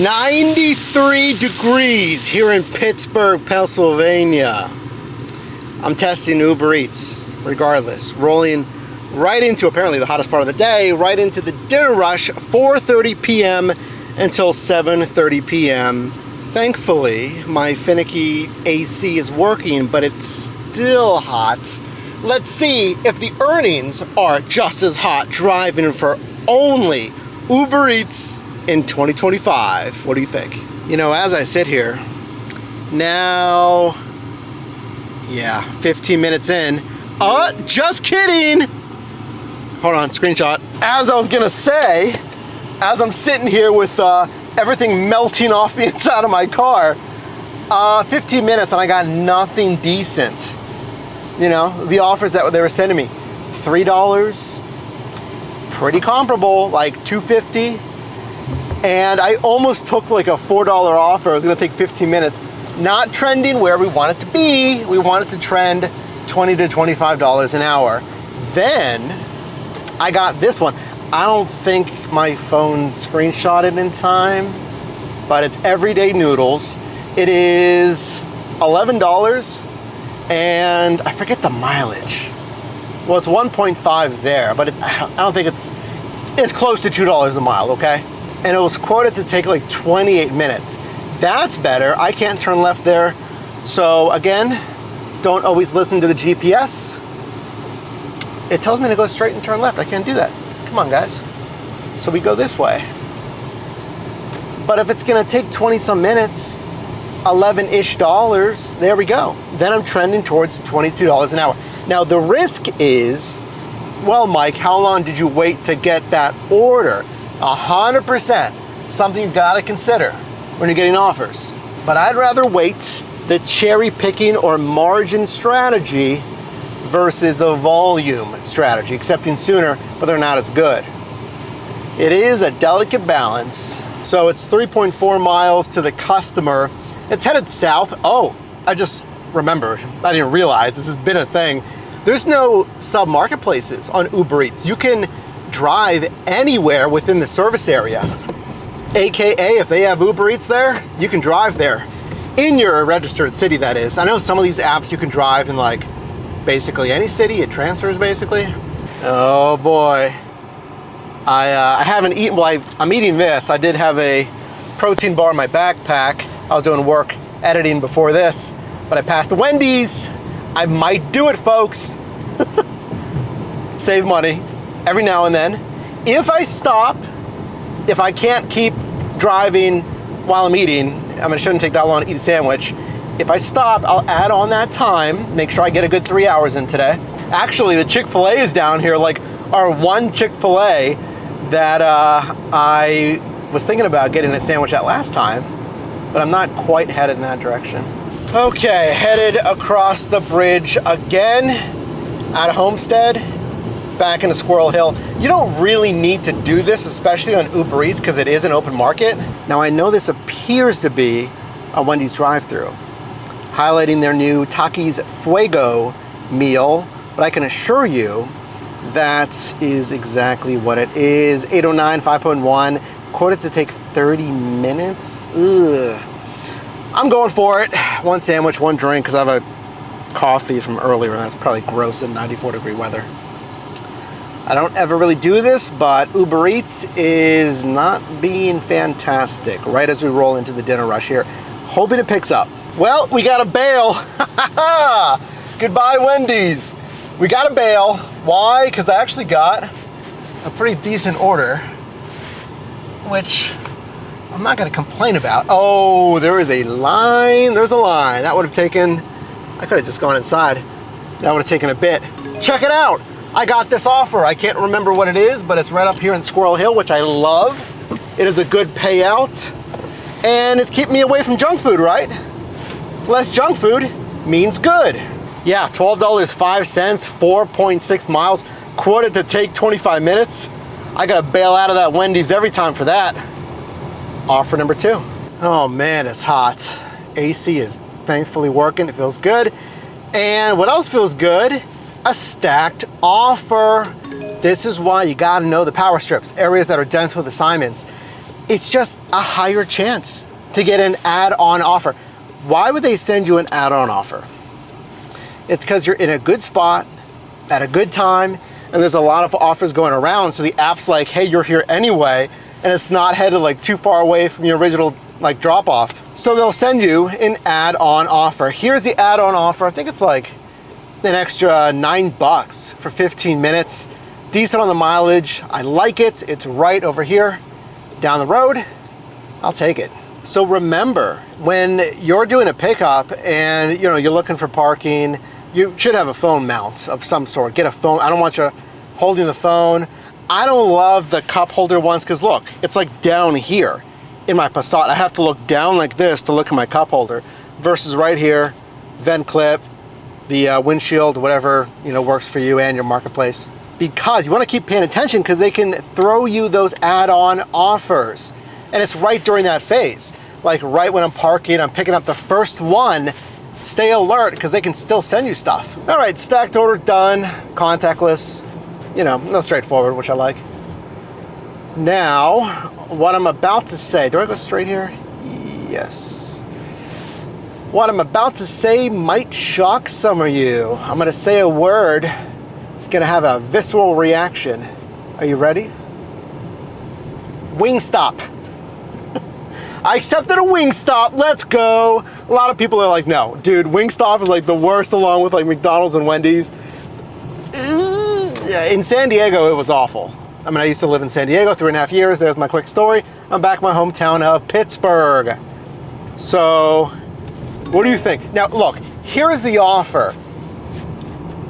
93 degrees here in Pittsburgh, Pennsylvania. I'm testing Uber Eats, regardless. Rolling right into apparently the hottest part of the day, right into the dinner rush, 4:30 p.m. until 7:30 p.m. Thankfully, my finicky AC is working, but it's still hot. Let's see if the earnings are just as hot driving for only Uber Eats in 2025. What do you think? You know, as I sit here, now, 15 minutes in. Just kidding. Hold on, screenshot. As I was gonna say, as I'm sitting here with everything melting off the inside of my car, 15 minutes and I got nothing decent. You know, the offers that they were sending me, $3, pretty comparable, like $2.50. And I almost took like a $4 offer. It was gonna take 15 minutes. Not trending where we want it to be. We want it to trend $20 to $25 an hour. Then I got this one. I don't think my phone screenshotted in time, but it's Everyday Noodles. It is $11 and I forget the mileage. Well, it's 1.5 there, but I don't think it's close to $2 a mile, okay? And it was quoted to take like 28 minutes. That's better. I can't turn left there. So again, don't always listen to the GPS. It tells me to go straight and turn left. I can't do that. Come on, guys. So we go this way. But if it's gonna take 20 some minutes, $11-ish, there we go. Then I'm trending towards $22 an hour. Now the risk is, well, Mike, how long did you wait to get that order? 100%, something you've gotta consider when you're getting offers. But I'd rather wait the cherry picking or margin strategy versus the volume strategy, accepting sooner, but they're not as good. It is a delicate balance. So it's 3.4 miles to the customer. It's headed south. Oh, I just remembered, I didn't realize this has been a thing. There's no sub-marketplaces on Uber Eats. You can drive anywhere within the service area. AKA, if they have Uber Eats there, you can drive there. In your registered city, that is. I know some of these apps you can drive in like basically any city. It transfers basically. Oh boy. I haven't eaten, well, I'm eating this. I did have a protein bar in my backpack. I was doing work editing before this, but I passed a Wendy's. I might do it, folks. Save money every now and then. If I stop, if I can't keep driving while I'm eating, it shouldn't take that long to eat a sandwich. If I stop, I'll add on that time, make sure I get a good 3 hours in today. Actually, the Chick-fil-A is down here, like our one Chick-fil-A that I was thinking about getting a sandwich at last time, but I'm not quite headed in that direction. Okay, headed across the bridge again, out of Homestead, back into Squirrel Hill. You don't really need to do this, especially on Uber Eats, because it is an open market. Now I know this appears to be a Wendy's drive-thru, highlighting their new Takis Fuego meal, but I can assure you that is exactly what it is. 809 5.1, quoted to take 30 minutes. Ugh. I'm going for it. One sandwich, one drink, because I have a coffee from earlier, and that's probably gross in 94-degree weather. I don't ever really do this, but Uber Eats is not being fantastic right as we roll into the dinner rush here. Hoping it picks up. Well, we got to bail. Goodbye, Wendy's. We got to bail. Why? Because I actually got a pretty decent order, which I'm not going to complain about. Oh, there is a line. There's a line. That would have taken, I could have just gone inside. That would have taken a bit. Check it out. I got this offer. I can't remember what it is, but it's right up here in Squirrel Hill, which I love. It is a good payout, and it's keeping me away from junk food, right? Less junk food means good. Yeah, $12.05, 4.6 miles, quoted to take 25 minutes. I gotta bail out of that Wendy's every time for that. Offer number 2. Oh man, it's hot. AC is thankfully working, it feels good. And what else feels good? A stacked offer. This is why you gotta know the power strips, areas that are dense with assignments. it's just a higher chance to get an add-on offer. Why would they send you an add-on offer? It's because you're in a good spot at a good time, and there's a lot of offers going around, so the app's like, hey, you're here anyway, and it's not headed like too far away from your original like drop off. So they'll send you an add-on offer. Here's the add-on offer. I think it's like an extra $9 for 15 minutes. Decent on the mileage. I like it. It's right over here down the road. I'll take it. So remember, when you're doing a pickup and you're looking for parking, you should have a phone mount of some sort. Get a phone. I don't want you holding the phone. I don't love the cup holder ones because look, it's like down here in my Passat. I have to look down like this to look at my cup holder versus right here, vent clip, the windshield, whatever works for you and your marketplace. Because you want to keep paying attention because they can throw you those add-on offers. And it's right during that phase. Like right when I'm parking, I'm picking up the first one. Stay alert because they can still send you stuff. All right, stacked order done, contactless. No straightforward, which I like. Now, what I'm about to say, do I go straight here? Yes. What I'm about to say might shock some of you. I'm gonna say a word. It's gonna have a visceral reaction. Are you ready? Wingstop. I accepted a Wingstop, let's go. A lot of people are like, no, dude, Wingstop is like the worst along with like McDonald's and Wendy's. In San Diego, it was awful. I mean, I used to live in San Diego 3.5 years. There's my quick story. I'm back in my hometown of Pittsburgh. So, what do you think? Now, look, here's the offer.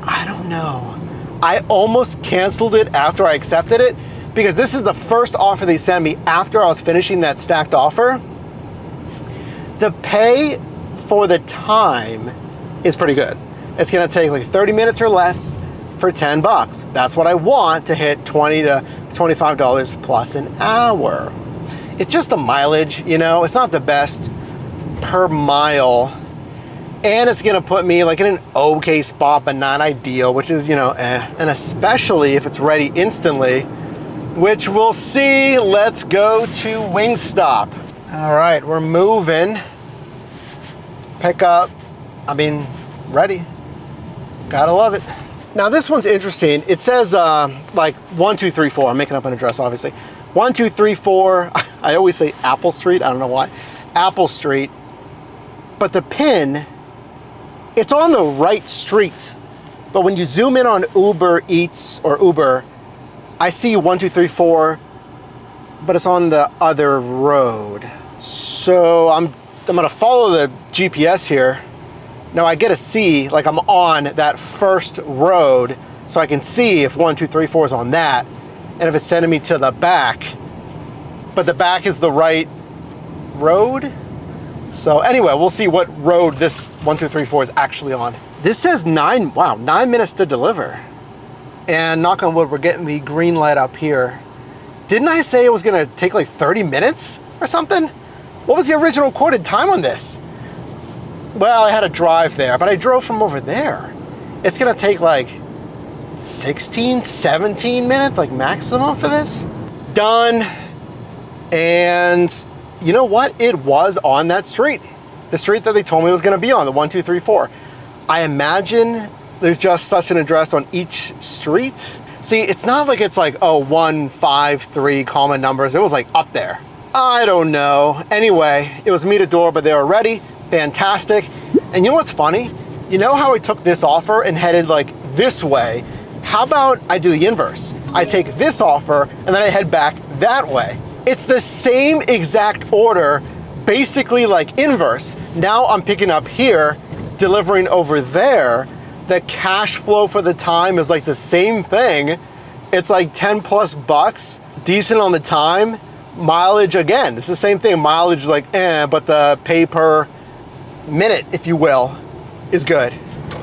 I don't know. I almost canceled it after I accepted it because this is the first offer they sent me after I was finishing that stacked offer. The pay for the time is pretty good. It's gonna take like 30 minutes or less for $10. That's what I want to hit $20 to $25 plus an hour. It's just the mileage, it's not the best per mile. And it's gonna put me like in an okay spot, but not ideal, which is, and especially if it's ready instantly, which we'll see. Let's go to Wingstop. All right, we're moving. Pick up, ready. Gotta love it. Now this one's interesting. It says like 1, 2, 3, 4. I'm making up an address, obviously. 1, 2, 3, 4. I always say Apple Street. I don't know why. Apple Street. But the pin, it's on the right street. But when you zoom in on Uber Eats or Uber, I see 1, 2, 3, 4, but it's on the other road. So I'm gonna follow the GPS here. Now I get to see, like I'm on that first road, so I can see if 1, 2, 3, 4 is on that, and if it's sending me to the back, but the back is the right road. So anyway, we'll see what road this 1, 2, 3, 4 is actually on. This says 9 minutes to deliver. And knock on wood, we're getting the green light up here. Didn't I say it was gonna take like 30 minutes or something? What was the original quoted time on this? Well, I had a drive there, but I drove from over there. It's gonna take like 16, 17 minutes, like maximum for this. Done. And you know what? It was on that street. The street that they told me it was gonna be on, the 1, 2, 3, 4. I imagine there's just such an address on each street. See, it's not like it's like, oh, 1, 5, 3 common numbers. It was like up there. I don't know. Anyway, it was meet a door, but they were ready. Fantastic. And you know what's funny? You know how I took this offer and headed like this way? How about I do the inverse? I take this offer and then I head back that way. It's the same exact order, basically like inverse. Now I'm picking up here, delivering over there. The cash flow for the time is like the same thing. It's like 10 plus bucks, decent on the time. Mileage, again, it's the same thing. Mileage is like, but the pay per minute, if you will, is good.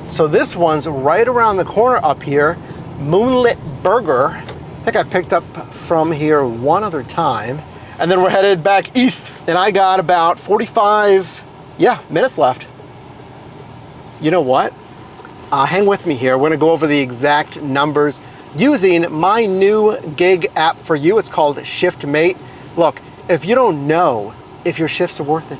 So this one's right around the corner up here, Moonlit Burger. I think I picked up from here one other time. And then we're headed back east. And I got about 45, minutes left. You know what? Hang with me here. We're gonna go over the exact numbers using my new gig app for you. It's called ShiftMate. Look, if you don't know if your shifts are worth it,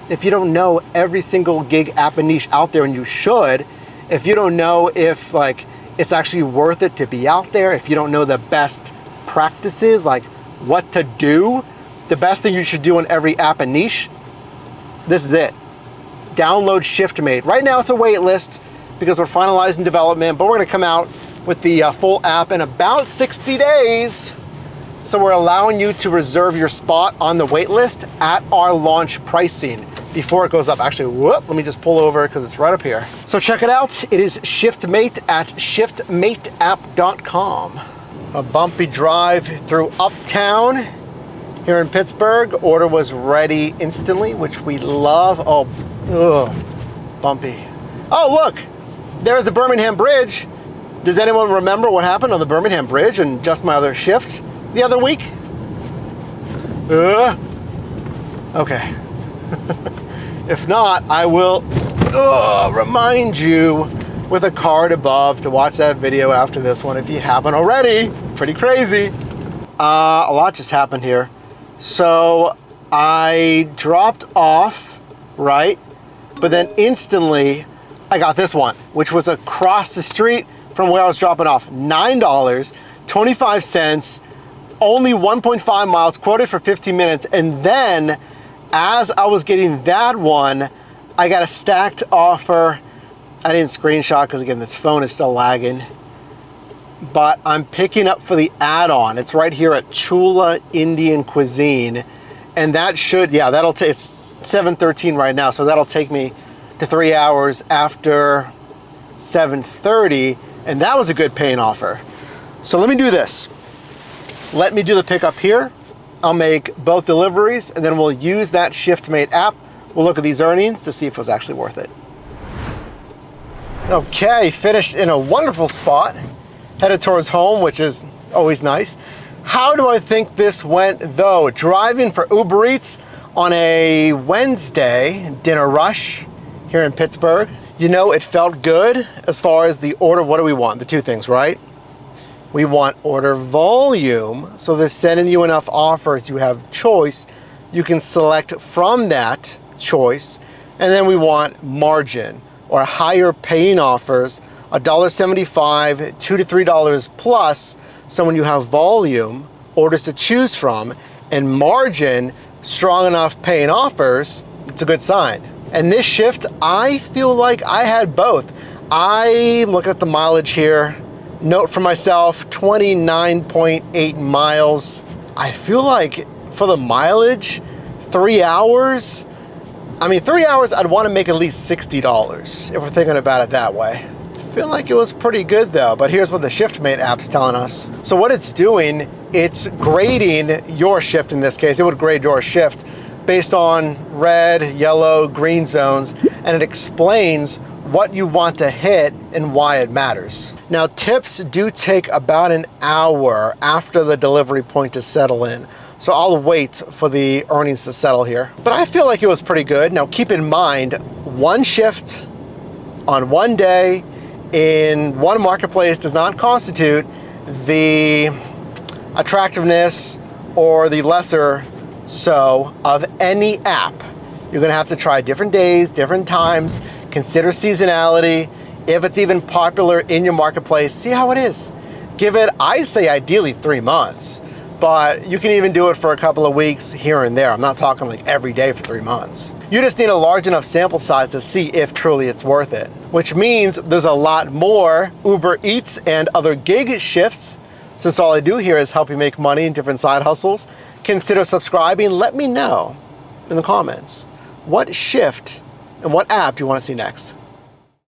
if you don't know every single gig app and niche out there, and you should, if you don't know if like it's actually worth it to be out there, if you don't know the best practices, like what to do, the best thing you should do in every app and niche, this is it. Download ShiftMate. Right now it's a wait list because we're finalizing development, but we're gonna come out with the full app in about 60 days. So we're allowing you to reserve your spot on the wait list at our launch pricing before it goes up. Actually, whoop, let me just pull over because it's right up here. So check it out. It is ShiftMate at shiftmateapp.com. A bumpy drive through Uptown here in Pittsburgh. Order was ready instantly, which we love. Oh, ugh, bumpy. Oh, look, there's the Birmingham Bridge. Does anyone remember what happened on the Birmingham Bridge and just my other shift the other week? Okay. If not, I will remind you with a card above to watch that video after this one if you haven't already. Pretty crazy. A lot just happened here. So I dropped off, right? But then instantly I got this one, which was across the street from where I was dropping off. $9.25, only 1.5 miles, quoted for 15 minutes. And then as I was getting that one, I got a stacked offer. I didn't screenshot because again, this phone is still lagging, but I'm picking up for the add-on. It's right here at Chula Indian Cuisine. And that should, yeah, that'll take, it's 7:13 right now. So that'll take me to 3 hours after 7:30. And that was a good paying offer. So let me do this. Let me do the pickup here. I'll make both deliveries and then we'll use that ShiftMate app. We'll look at these earnings to see if it was actually worth it. Okay, finished in a wonderful spot. Headed towards home, which is always nice. How do I think this went though? Driving for Uber Eats on a Wednesday, dinner rush here in Pittsburgh. You know, it felt good as far as the order. What do we want? The two things, right? We want order volume, so they're sending you enough offers, you have choice, you can select from that choice. And then we want margin, or higher paying offers, $1.75, $2 to $3 plus. So when you have volume, orders to choose from, and margin, strong enough paying offers, it's a good sign. And this shift, I feel like I had both. I look at the mileage here. Note for myself, 29.8 miles. I feel like for the mileage, 3 hours, I mean, 3 hours, I'd want to make at least $60 if we're thinking about it that way. I feel like it was pretty good though, but here's what the ShiftMate app's telling us. So what it's doing, it's grading your shift in this case. It would grade your shift based on red, yellow, green zones, and it explains what you want to hit and why it matters. Now, tips do take about an hour after the delivery point to settle in. So I'll wait for the earnings to settle here. But I feel like it was pretty good. Now keep in mind, one shift on one day in one marketplace does not constitute the attractiveness or the lesser so of any app. You're gonna have to try different days, different times, consider seasonality, if it's even popular in your marketplace, see how it is. Give it, I say ideally 3 months, but you can even do it for a couple of weeks here and there. I'm not talking like every day for 3 months. You just need a large enough sample size to see if truly it's worth it, which means there's a lot more Uber Eats and other gig shifts. Since all I do here is help you make money in different side hustles, consider subscribing. Let me know in the comments what shift and what app do you want to see next.